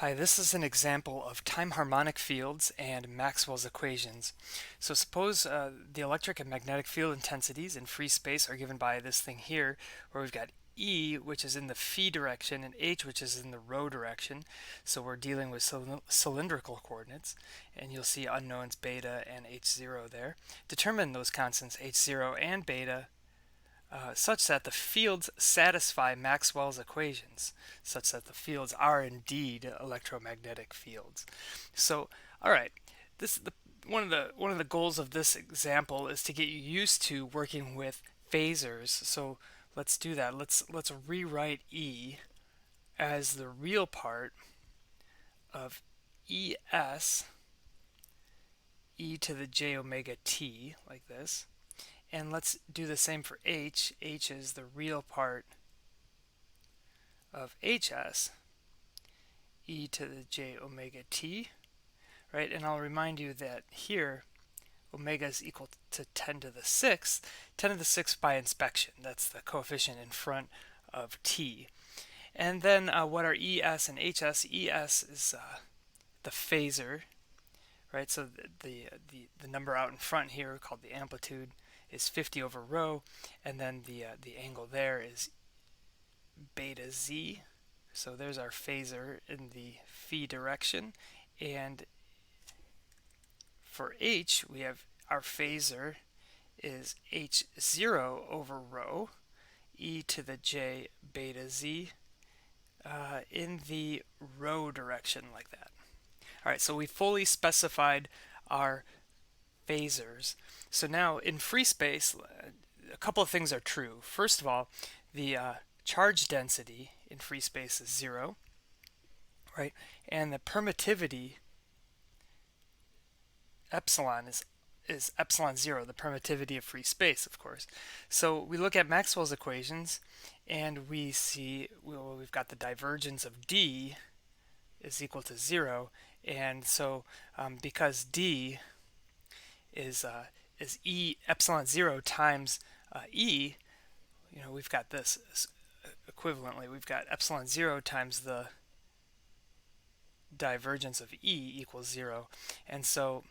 Hi, this is an example of time-harmonic fields and Maxwell's equations. So suppose the electric and magnetic field intensities in free space are given by this thing here, where we've got E, which is in the phi direction, and H, which is in the rho direction. So we're dealing with cylindrical coordinates, and you'll see unknowns beta and H0 there. Determine those constants H0 and beta such that the fields satisfy Maxwell's equations, such that the fields are indeed electromagnetic fields. So, all right, one of the goals of this example is to get you used to working with phasors. So let's do that. Let's rewrite E as the real part of ES e to the j omega t, like this. And let's do the same for H. H is the real part of HS, e to the j omega t, right? And I'll remind you that here, omega is equal to 10 to the 6th, 10 to the 6th by inspection. That's the coefficient in front of t. And then what are ES and HS? ES is the phasor, right? So the number out in front here, called the amplitude, is 50 over rho, and then the angle there is beta z. So there's our phasor in the phi direction, and for H we have our phasor is H0 over rho, e to the j beta z, in the rho direction, like that. All right, so we fully specified our phasors. So now in free space, a couple of things are true. First of all, the charge density in free space is 0, right? And the permittivity epsilon is epsilon 0, the permittivity of free space, of course. So we look at Maxwell's equations and we see, well, we've got the divergence of D is equal to 0, and so because D is E epsilon 0 times E, we've got this equivalently. We've got epsilon 0 times the divergence of E equals 0. And so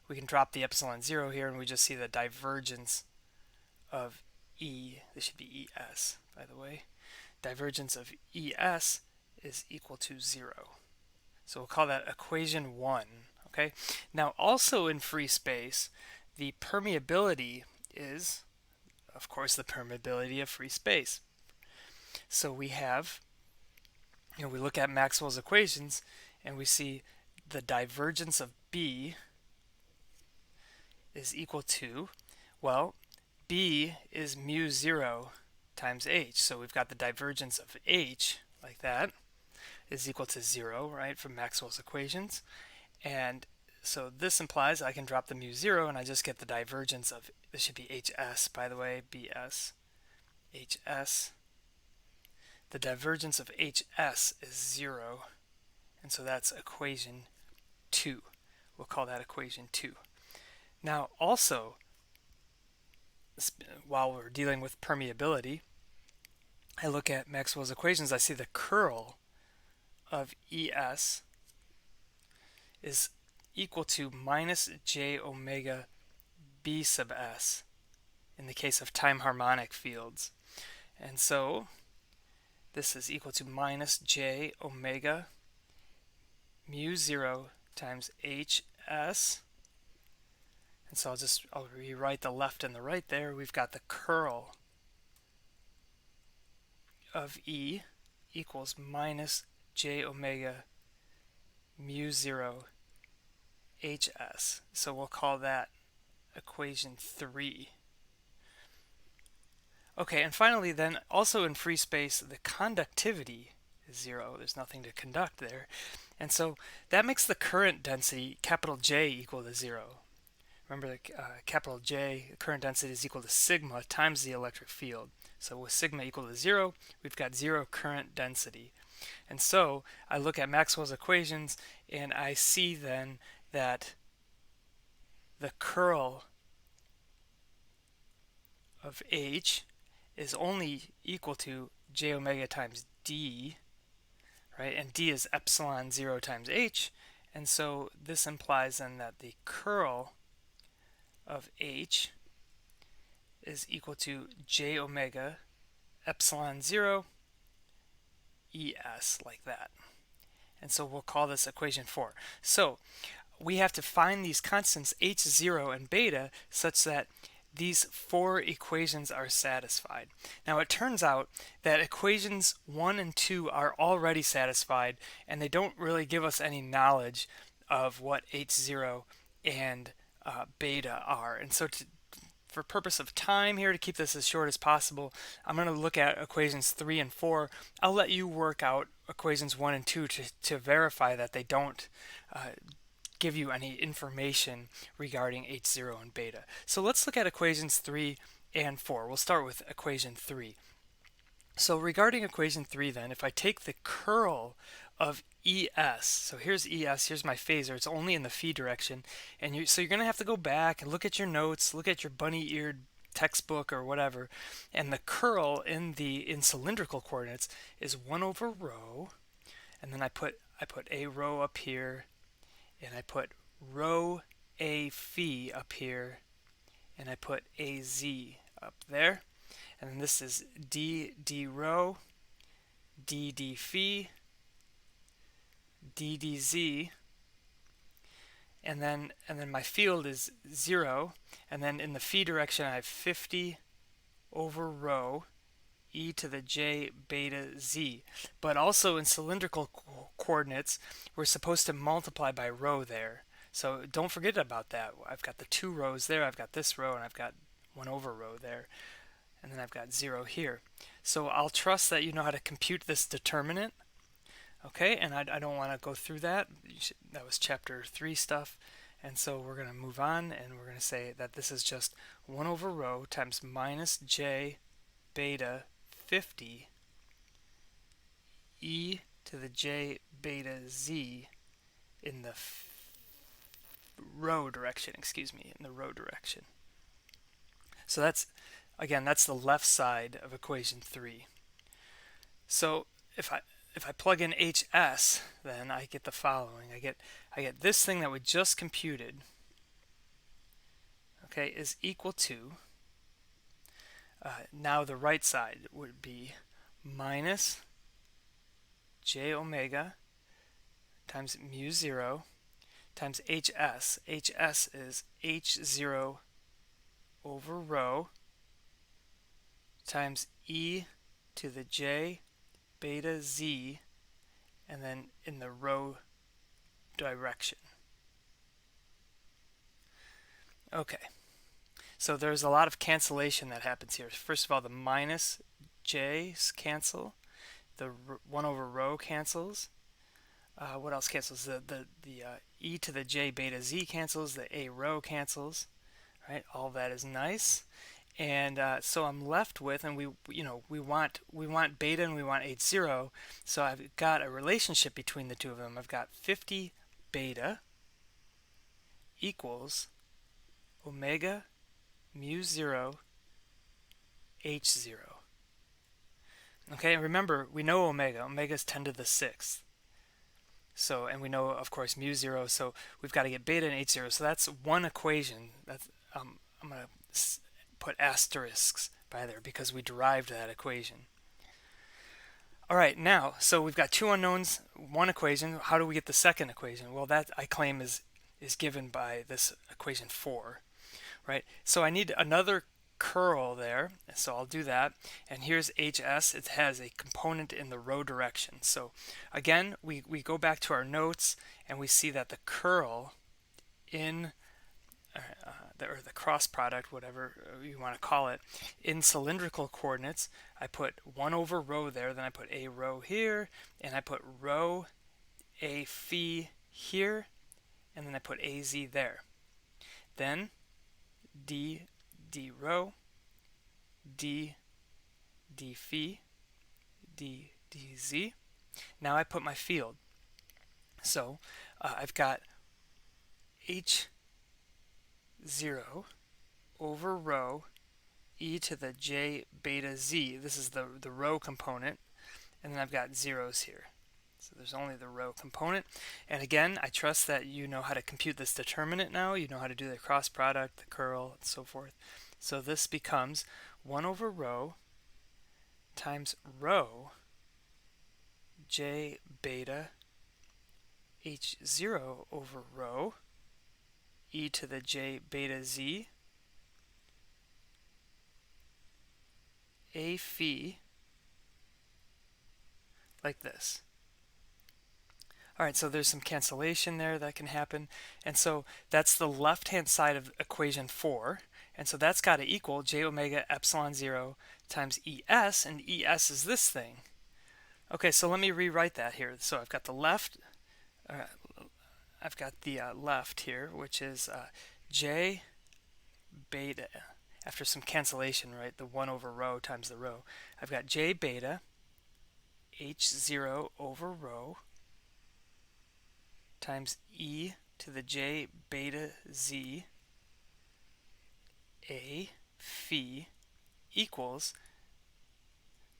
we can drop the epsilon 0 here, and we just see the divergence of E. This should be ES, by the way. Divergence of ES is equal to 0. So we'll call that equation 1. Okay. Now, also in free space, the permeability is, of course, the permeability of free space. So we have, we look at Maxwell's equations and we see the divergence of B is equal to, well, B is mu 0 times H. So we've got the divergence of H, like that, is equal to 0, right, from Maxwell's equations. And so this implies I can drop the mu 0 and I just get the divergence of, this should be HS, by the way, BS, HS. The divergence of HS is 0, and so that's equation 2. We'll call that equation 2. Now also, while we're dealing with permeability, I look at Maxwell's equations, I see the curl of ES is equal to minus j omega b sub s in the case of time-harmonic fields. And so this is equal to minus j omega mu 0 times hs. And so I'll rewrite the left and the right there. We've got the curl of E equals minus j omega mu 0 hs. So we'll call that equation 3. Okay, and finally then, also in free space, the conductivity is 0. There's nothing to conduct there. And so that makes the current density, capital J, equal to 0. Remember that capital J, current density, is equal to sigma times the electric field. So with sigma equal to 0, we've got 0 current density. And so I look at Maxwell's equations and I see then that the curl of H is only equal to j omega times d, right? And D is epsilon 0 times H. And so this implies then that the curl of H is equal to j omega epsilon 0 ES, like that. And so we'll call this equation 4. So we have to find these constants H0 and beta such that these four equations are satisfied. Now it turns out that equations 1 and 2 are already satisfied, and they don't really give us any knowledge of what H0 and beta are. And so for purpose of time here, to keep this as short as possible, I'm going to look at equations 3 and 4. I'll let you work out equations 1 and 2 to verify that they don't give you any information regarding H0 and beta. So let's look at equations 3 and 4. We'll start with equation 3. So regarding equation 3 then, if I take the curl of ES, so here's ES, here's my phasor, it's only in the phi direction, and so you're going to have to go back and look at your notes, look at your bunny-eared textbook or whatever, and the curl in cylindrical coordinates is 1 over rho, and then I put a rho up here, and I put rho a phi up here, and I put a z up there, and then this is d rho, d phi, d z, and then my field is 0, and then in the phi direction I have 50 over rho e to the j beta z. But also in cylindrical coordinates, we're supposed to multiply by rho there. So don't forget about that. I've got the 2 rows there, I've got this row, and I've got 1 over rho there. And then I've got 0 here. So I'll trust that you know how to compute this determinant. Okay, and I don't want to go through that. That was chapter 3 stuff. And so we're going to move on, and we're going to say that this is just 1 over rho times minus j beta 50 e to the j beta z in the rho direction, in the rho direction. So that's, again, that's the left side of equation 3. So if I plug in HS, then I get the following. I get this thing that we just computed, okay, is equal to, now the right side would be minus j omega times mu 0 times HS. HS is H0 over rho times e to the j beta z, and then in the rho direction. Okay, so there's a lot of cancellation that happens here. First of all, the minus j's cancel, the 1 over rho cancels. What else cancels? The e to the j beta z cancels, the a rho cancels, right? All that is nice. And so I'm left with, and we want beta and we want H0, so I've got a relationship between the two of them. I've got 50 beta equals omega mu 0 H0. Okay, remember, we know omega is 10 to the 6th. So, and we know, of course, mu 0, so we've got to get beta and H0. So that's one equation. That's I'm going to put asterisks by there because we derived that equation. All right, now, so we've got 2 unknowns, 1 equation. How do we get the second equation? Well, that I claim is given by this equation 4, right? So I need another curl there, so I'll do that. And here's HS. It has a component in the rho direction. So again, we go back to our notes and we see that the curl in or the cross product, whatever you want to call it, in cylindrical coordinates, I put 1 over rho there, then I put a rho here, and I put rho a phi here, and then I put az there. Then d rho, d phi, d z. Now I put my field. So I've got H0 over rho e to the j beta z. This is the rho component, and then I've got zeros here. So there's only the rho component. And again, I trust that you know how to compute this determinant now. You know how to do the cross product, the curl, and so forth. So this becomes 1 over rho times rho j beta h0 over rho e to the j beta z a phi, like this. All right, so there's some cancellation there that can happen. And so that's the left-hand side of equation 4. And so that's got to equal j omega epsilon 0 times ES, and ES is this thing. Okay, so let me rewrite that here. So I've got the left, left here, which is j beta, after some cancellation, right? The 1 over rho times the rho. I've got j beta h0 over rho times e to the j beta z a phi equals,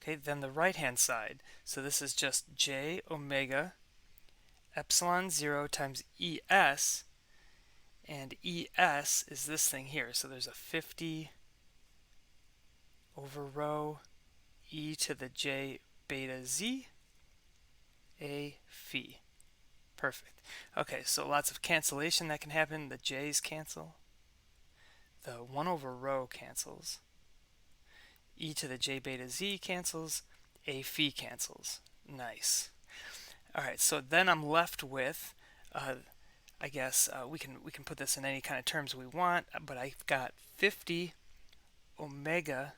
okay, then the right hand side. So this is just j omega epsilon 0 times ES, and ES is this thing here. So there's a 50 over rho e to the j beta z a phi. Perfect. Okay, so lots of cancellation that can happen. The j's cancel. The 1 over rho cancels. E to the j beta z cancels. A phi cancels. Nice. All right, so then I'm left with, I guess we can put this in any kind of terms we want, but I've got 50 omega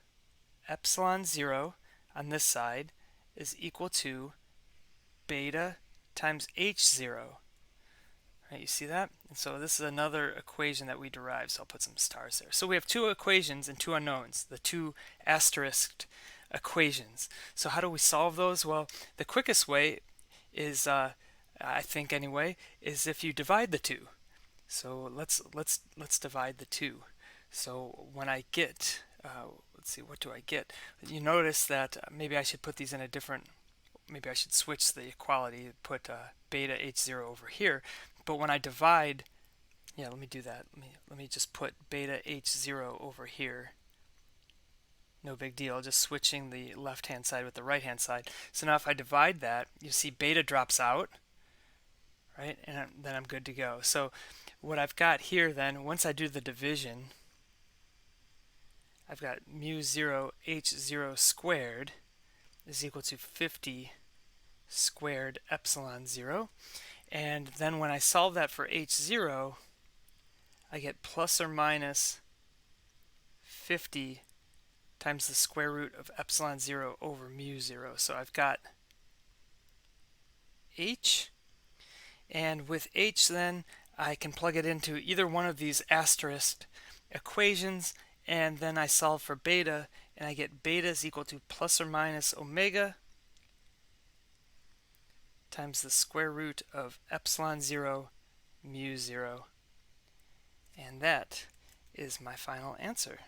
epsilon 0 on this side is equal to beta times h0. Right, you see that? And so this is another equation that we derive, so I'll put some stars there. So we have two equations and two unknowns, the two asterisked equations. So how do we solve those? Well, the quickest way is, I think anyway, is if you divide the two. So let's divide the two. So when I get, let's see, what do I get? You notice that maybe I should put these in a different, maybe I should switch the equality, put beta h0 over here. But when I divide, yeah, let me do that. Let me just put beta h0 over here. No big deal, just switching the left-hand side with the right-hand side. So now if I divide that, you see beta drops out, right? And then I'm good to go. So what I've got here then, once I do the division, I've got mu 0 h0 squared is equal to 50 squared epsilon 0. And then when I solve that for h0, I get plus or minus 50 times the square root of epsilon 0 over mu 0. So I've got h, and with h then I can plug it into either one of these asterisk equations, and then I solve for beta, and I get beta is equal to plus or minus omega times the square root of epsilon 0 mu 0. And that is my final answer.